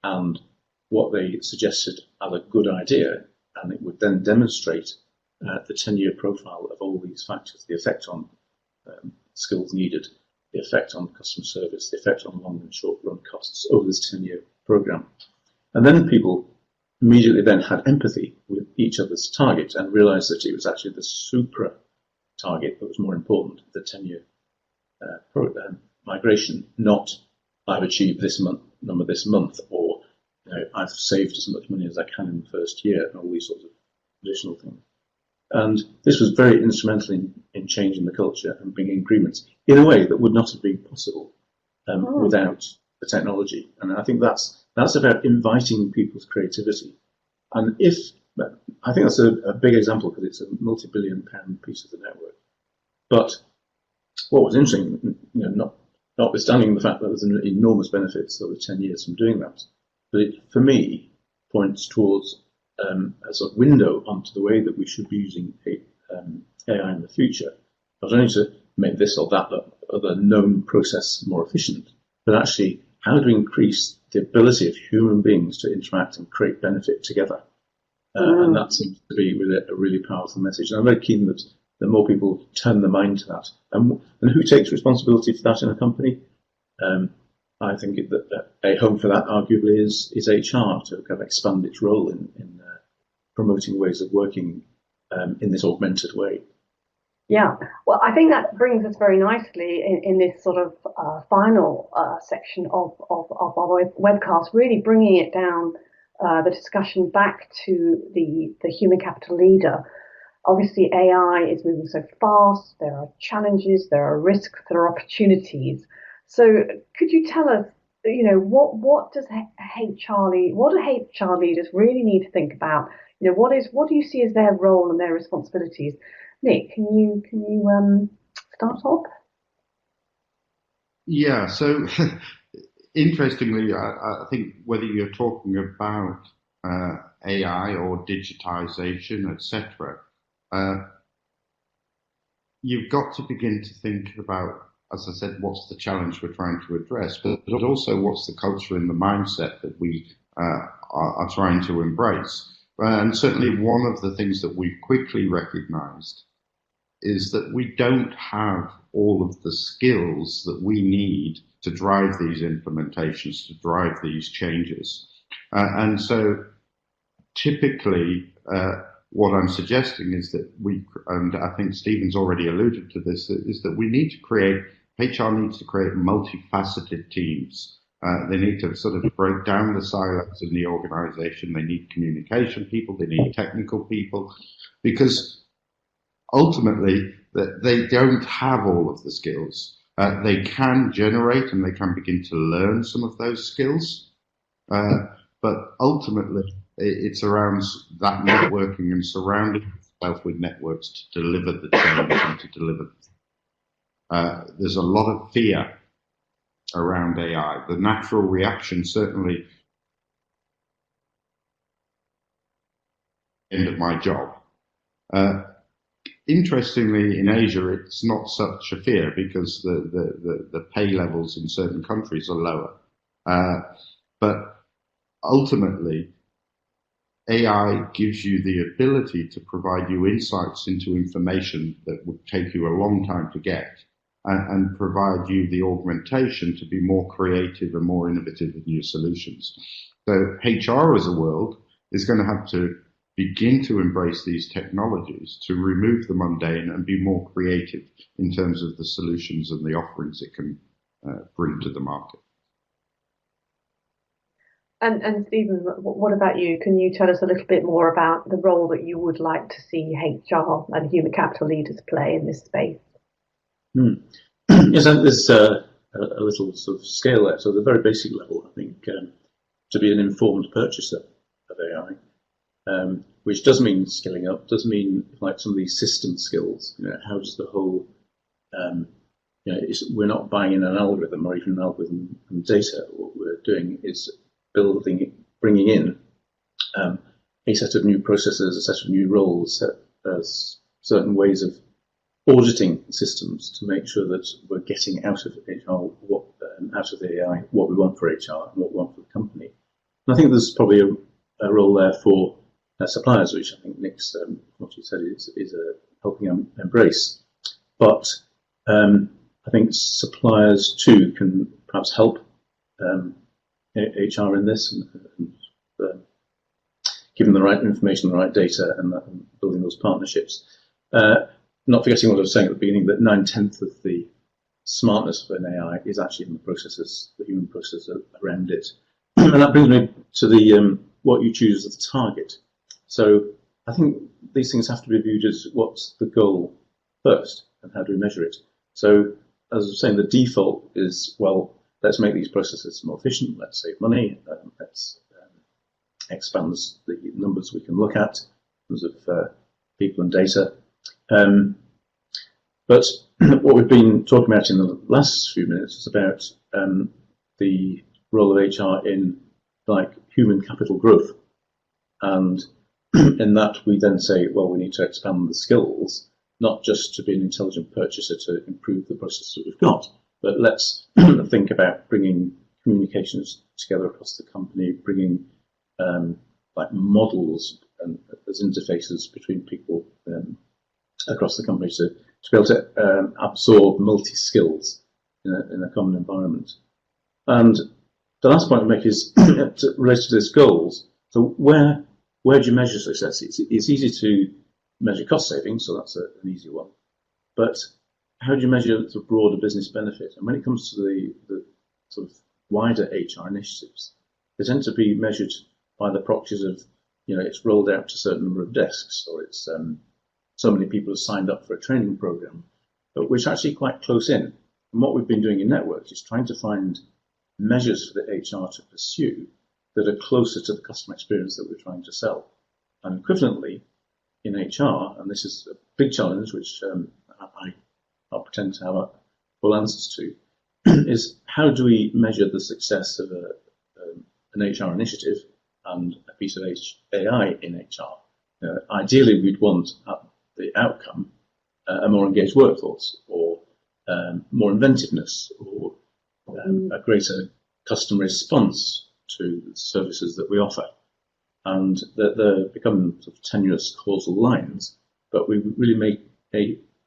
Speaker 3: and what they suggested as a good idea, and it would then demonstrate the 10-year profile of all these factors, the effect on skills needed, the effect on customer service, the effect on long and short run costs over this 10-year program. And then people immediately then had empathy with each other's target and realized that it was actually the supra target that was more important, the 10-year migration, not I've achieved this number this month, or I've saved as much money as I can in the first year, and all these sorts of additional things. And this was very instrumental in changing the culture and bringing agreements in a way that would not have been possible without the technology. And I think that's about inviting people's creativity. And I think that's a big example, because it's a multi-billion-pound piece of the network. But what was interesting, notwithstanding the fact that there's an enormous benefits over 10 years from doing that, but it, for me, points towards a sort of window onto the way that we should be using AI in the future, not only to make this or that other known process more efficient, but actually how to increase the ability of human beings to interact and create benefit together. And that seems to be a really powerful message. And I'm very keen that more people turn their mind to that. And who takes responsibility for that in a company? I think that a home for that arguably is HR, to kind of expand its role in promoting ways of working in this augmented way.
Speaker 1: Yeah, well, I think that brings us very nicely in this sort of final section of our webcast, really bringing it down, the discussion back to the human capital leader. Obviously, AI is moving so fast. There are challenges, there are risks, there are opportunities. So, could you tell us, what do HR leaders really need to think about? What do you see as their role and their responsibilities? Nick, can you start off?
Speaker 2: Yeah, so interestingly, I think whether you're talking about AI or digitization, etc., you've got to begin to think about, as I said, what's the challenge we're trying to address, but also what's the culture and the mindset that we are trying to embrace. And certainly one of the things that we've quickly recognized is that we don't have all of the skills that we need to drive these implementations, to drive these changes. And so typically what I'm suggesting is that and I think Stephen's already alluded to this, is that HR needs to create multifaceted teams. They need to sort of break down the silos in the organization. They need communication people, they need technical people, because ultimately they don't have all of the skills. They can generate and they can begin to learn some of those skills, but ultimately it's around that networking and surrounding yourself with networks to deliver the change and to deliver. There's a lot of fear around AI. The natural reaction, certainly, end of my job. Interestingly, in Asia, it's not such a fear because the pay levels in certain countries are lower. But ultimately, AI gives you the ability to provide you insights into information that would take you a long time to get, and provide you the augmentation to be more creative and more innovative in your solutions. So HR as a world is going to have to begin to embrace these technologies to remove the mundane and be more creative in terms of the solutions and the offerings it can bring to the market.
Speaker 1: And Stephen, what about you? Can you tell us a little bit more about the role that you would like to see HR and human capital leaders play in this space?
Speaker 3: Yes, there's a little sort of scale there. So the very basic level, I think, to be an informed purchaser of AI, which does mean skilling up, does mean like some of these system skills. You know, how does the whole, we're not buying in an algorithm or even an algorithm and data. What we're doing is bringing in a set of new processes, a set of new roles, certain ways of auditing systems to make sure that we're getting out of HR out of the AI what we want for HR and what we want for the company. And I think there's probably a role there for suppliers, which I think Nick's what you said is helping embrace. But I think suppliers too can perhaps help HR in this and give them the right information, the right data, and building those partnerships. Not forgetting what I was saying at the beginning, that 9/10 of the smartness of an AI is actually in the processes, the human process around it. And that brings me to the what you choose as the target. So I think these things have to be viewed as what's the goal first, and how do we measure it. So as I was saying, the default is, well, let's make these processes more efficient, let's save money, let's expand the numbers we can look at in terms of people and data. But what we've been talking about in the last few minutes is about the role of HR in like human capital growth. And in that we then say, well, we need to expand the skills, not just to be an intelligent purchaser to improve the process that we've got, but let's think about bringing communications together across the company, bringing like models and as interfaces between people across the company to be able to absorb multi-skills in a common environment. And the last point I make is related to these goals. So where do you measure success? It's easy to measure cost savings, so that's an easy one. But how do you measure the broader business benefit? And when it comes to the sort of wider HR initiatives, they tend to be measured by the proxies of, it's rolled out to a certain number of desks, or it's so many people have signed up for a training program, but which are actually quite close in. And what we've been doing in Networks is trying to find measures for the HR to pursue that are closer to the customer experience that we're trying to sell. And equivalently, in HR, and this is a big challenge, which I'll pretend to have full answers to, is how do we measure the success of an HR initiative and a piece of AI in HR? Ideally, we'd want the outcome a more engaged workforce, or more inventiveness, or a greater customer response to the services that we offer. And they're becoming sort of tenuous causal lines, but we really make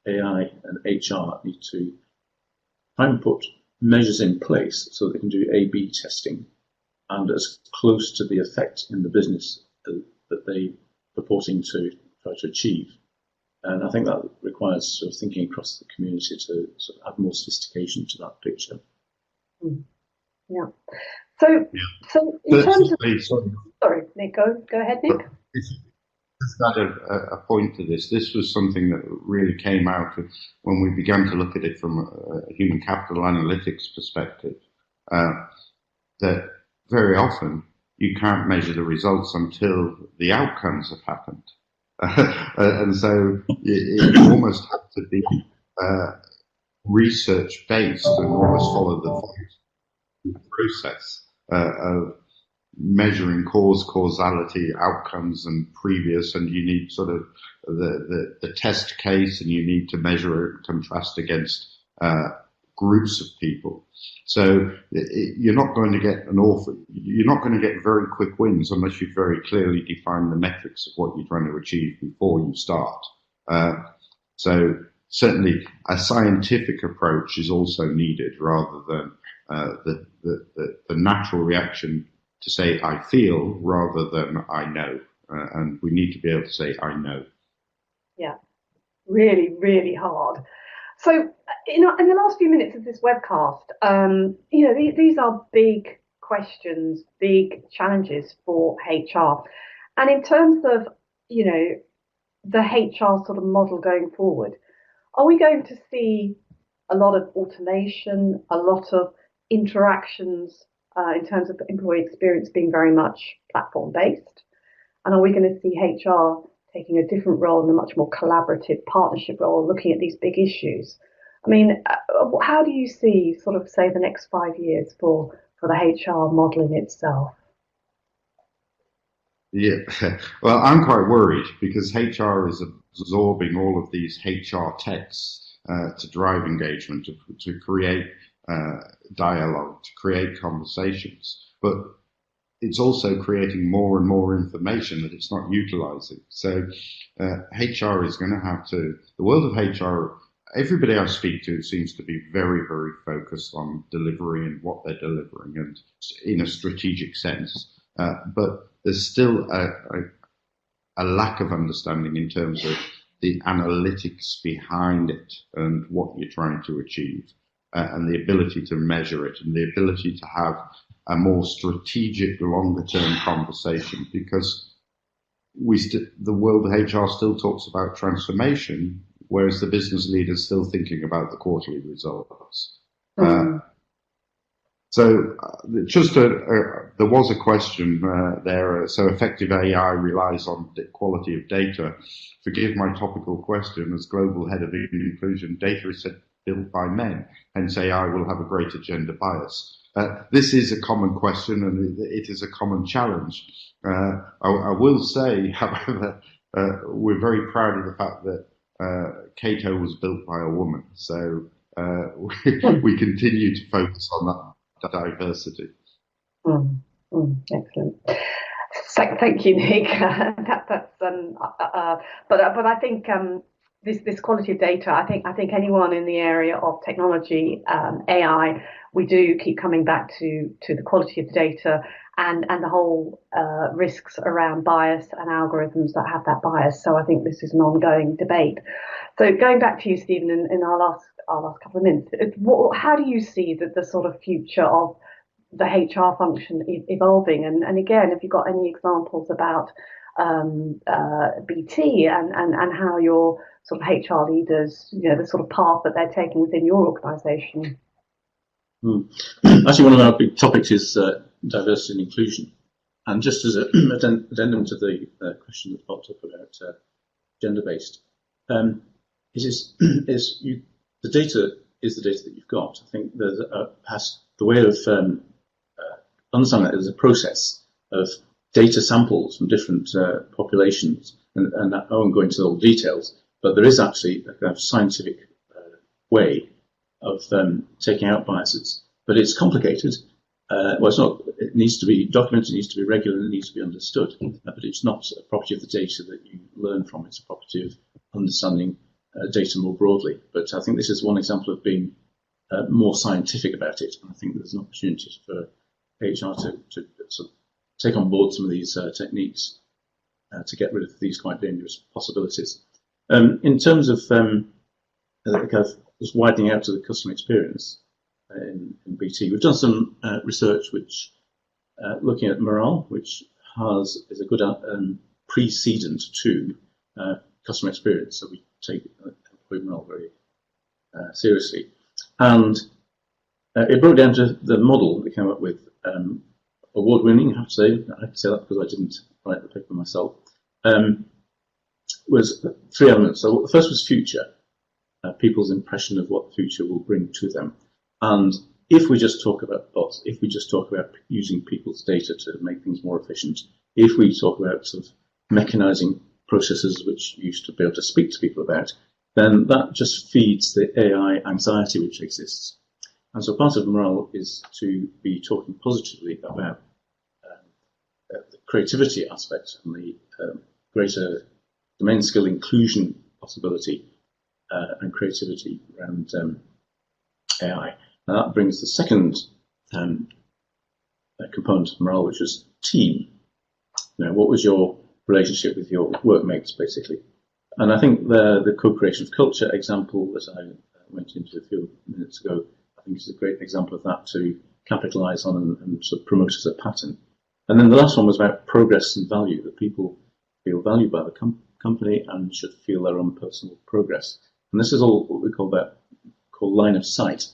Speaker 3: AI and HR need to try and put measures in place so that they can do A/B testing and as close to the effect in the business that they purporting to try to achieve. And I think that requires sort of thinking across the community to sort of add more sophistication to that picture.
Speaker 1: Yeah. So in terms of, sorry, Nick, go ahead, Nick.
Speaker 2: Just add a point to this. This was something that really came out when we began to look at it from a human capital analytics perspective. That very often you can't measure the results until the outcomes have happened. And so you almost have to be research based and almost follow the process of measuring causality, outcomes, and previous, and you need sort of the test case, and you need to measure it, contrast against groups of people. So you're not going to get you're not going to get very quick wins unless you very clearly define the metrics of what you're trying to achieve before you start. So certainly a scientific approach is also needed, rather than the natural reaction to say I feel rather than I know. And we need to be able to say I know.
Speaker 1: Yeah, really, really hard. So, in the last few minutes of this webcast, these are big questions, big challenges for HR. And in terms of, the HR sort of model going forward, are we going to see a lot of automation, a lot of interactions in terms of employee experience being very much platform based? And are we going to see HR taking a different role in a much more collaborative partnership role, looking at these big issues? I mean, how do you see sort of, say, the next 5 years for the HR modelling itself?
Speaker 2: Yeah, well, I'm quite worried because HR is absorbing all of these HR techs to drive engagement, to create dialogue, to create conversations. But it's also creating more and more information that it's not utilizing. So HR is going to have to, the world of HR, everybody I speak to seems to be very, very focused on delivery and what they're delivering, and in a strategic sense. But there's still a lack of understanding in terms of the analytics behind it and what you're trying to achieve, and the ability to measure it, and the ability to have a more strategic, longer-term conversation, because the world of HR still talks about transformation, whereas the business leader is still thinking about the quarterly results. So just there was a question there. So effective AI relies on the quality of data. Forgive my topical question. As global head of inclusion, data is built by men, hence AI will have a greater gender bias. This is a common question, and it is a common challenge. I will say, however, we're very proud of the fact that Cato was built by a woman. So we continue to focus on that diversity.
Speaker 1: Excellent. Thank you, Nick. But I think this quality of data. I think anyone in the area of technology, AI, we do keep coming back to the quality of the data and the whole risks around bias and algorithms that have that bias. So I think this is an ongoing debate. So going back to you, Stephen, in our last couple of minutes, how do you see the sort of future of the HR function evolving? And again, if you've got any examples about BT and how your sort of HR leaders, the sort of path that they're taking within your organisation.
Speaker 3: Actually, one of our big topics is diversity and inclusion. And just as an addendum to the question that popped up about gender-based, the data is the data that you've got. I think there's the way of understanding that there's a process of data samples from different populations, and I won't go into all the details, but there is actually a kind of scientific way of taking out biases. But it's complicated. Well, it's not. It needs to be documented, it needs to be regular, and it needs to be understood. But it's not a property of the data that you learn from. It's a property of understanding data more broadly. But I think this is one example of being more scientific about it. And I think there's an opportunity for HR to sort of take on board some of these techniques to get rid of these quite dangerous possibilities. In terms of kind of just widening out to the customer experience in BT, we've done some research which looking at morale, which is a good precedent to customer experience. So we take employee morale very seriously, and it broke down to the model we came up with. Award-winning, I have to say that because I didn't write the paper myself. Was three elements. So the first was future, people's impression of what the future will bring to them. And if we just talk about bots, if we just talk about using people's data to make things more efficient, if we talk about sort of mechanizing processes which you used to be able to speak to people about, then that just feeds the AI anxiety which exists. And so part of morale is to be talking positively about the creativity aspect and the greater domain skill inclusion possibility and creativity around AI. And that brings the second component of morale, which is team. What was your relationship with your workmates, basically? And I think the co-creation of culture example that I went into a few minutes ago, I think is a great example of that to capitalize on and sort of promote as a pattern. And then the last one was about progress and value, that people feel valued by the company and should feel their own personal progress. And this is all what we call line of sight,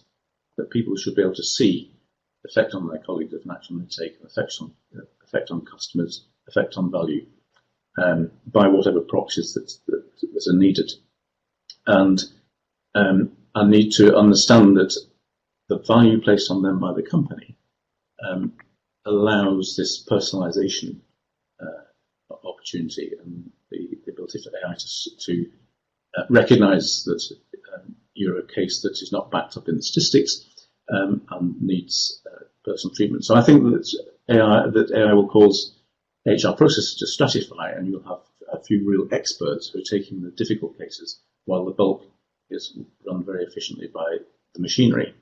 Speaker 3: that people should be able to see effect on their colleagues of an action they take, effect on customers, effect on value, by whatever proxies that are needed. And I need to understand that the value placed on them by the company allows this personalization opportunity and the ability for AI to recognize that you're a case that is not backed up in the statistics and needs personal treatment. So I think that AI will cause HR processes to stratify, and you'll have a few real experts who are taking the difficult cases, while the bulk is run very efficiently by the machinery.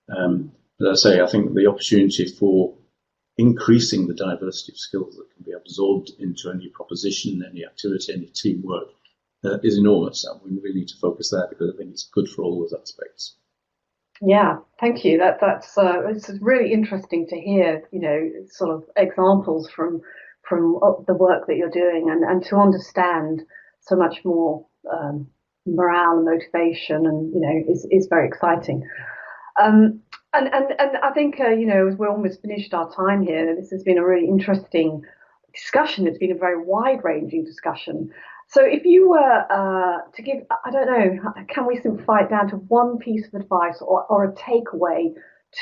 Speaker 3: But as I say, I think the opportunity for increasing the diversity of skills that can be absorbed into any proposition, any activity, any teamwork is enormous, and we really need to focus there because I think it's good for all those aspects.
Speaker 1: Yeah, thank you. That's it's really interesting to hear, sort of examples from the work that you're doing, and to understand so much more morale and motivation, and is very exciting. And I think as we're almost finished our time here, this has been a really interesting discussion. It's been a very wide-ranging discussion. So if you were to give, I don't know, can we simplify it down to one piece of advice or a takeaway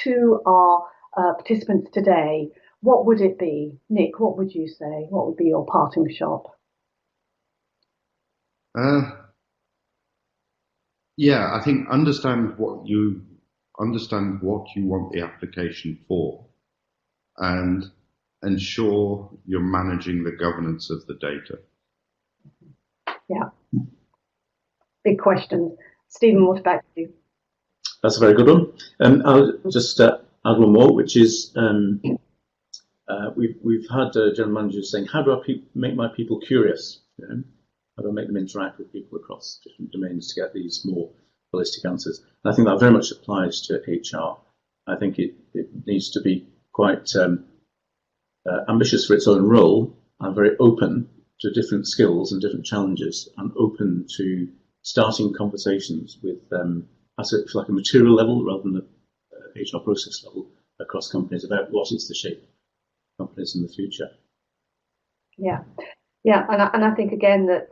Speaker 1: to our participants today? What would it be? Nick, what would you say? What would be your parting shot?
Speaker 2: Yeah, I think understand what you want the application for, and ensure you're managing the governance of the data.
Speaker 1: Yeah. Big questions. Stephen, what about you?
Speaker 3: That's a very good one. I'll just add one more, which is we've had general managers saying, how do I make my people curious? How do I make them interact with people across different domains to get these more holistic answers? And I think that very much applies to HR. I think it needs to be quite ambitious for its own role and very open to different skills and different challenges, and open to starting conversations with like a material level rather than the HR process level across companies about what is the shape of companies in the future.
Speaker 1: Yeah, and I think again that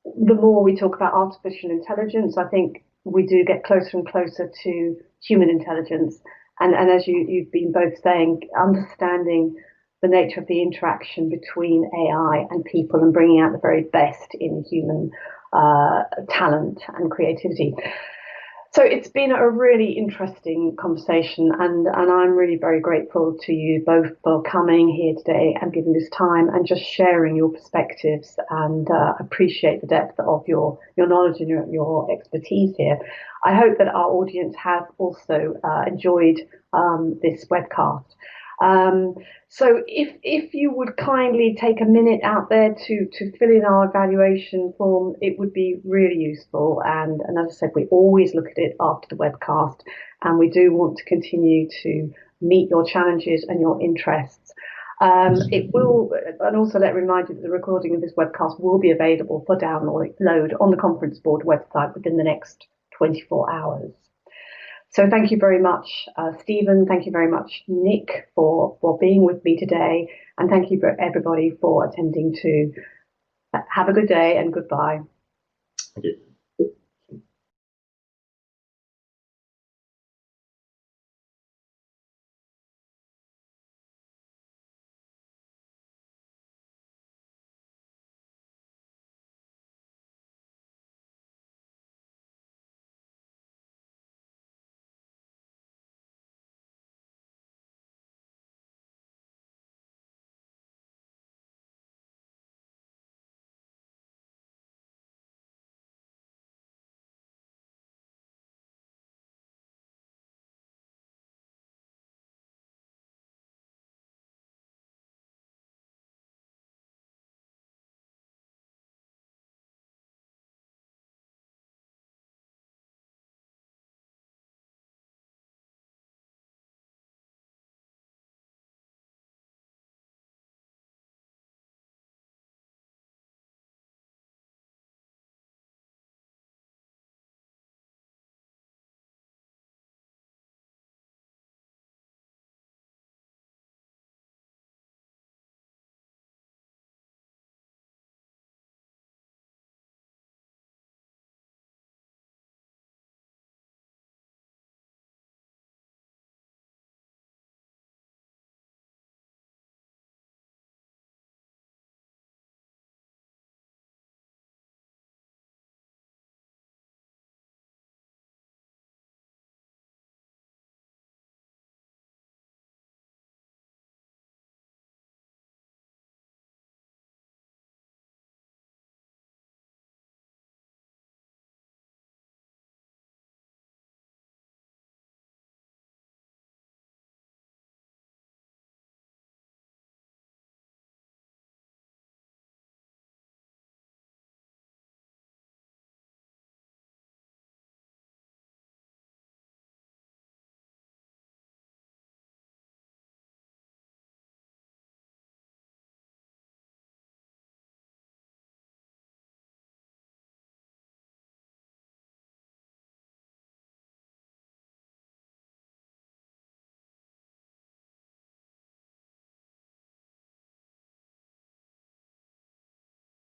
Speaker 1: the more we talk about artificial intelligence, I think we do get closer and closer to human intelligence. And as you've been both saying, understanding the nature of the interaction between AI and people and bringing out the very best in human talent and creativity. So it's been a really interesting conversation, and I'm really very grateful to you both for coming here today and giving this time and just sharing your perspectives, and appreciate the depth of your knowledge and your expertise here. I hope that our audience have also enjoyed this webcast. So if you would kindly take a minute out there to fill in our evaluation form, it would be really useful. And as I said, we always look at it after the webcast, and we do want to continue to meet your challenges and your interests. It will, and also remind you that the recording of this webcast will be available for download on the Conference Board website within the next 24 hours. So thank you very much, Stephen. Thank you very much, Nick, for being with me today. And thank you for everybody for attending too. Have a good day and goodbye.
Speaker 3: Thank you.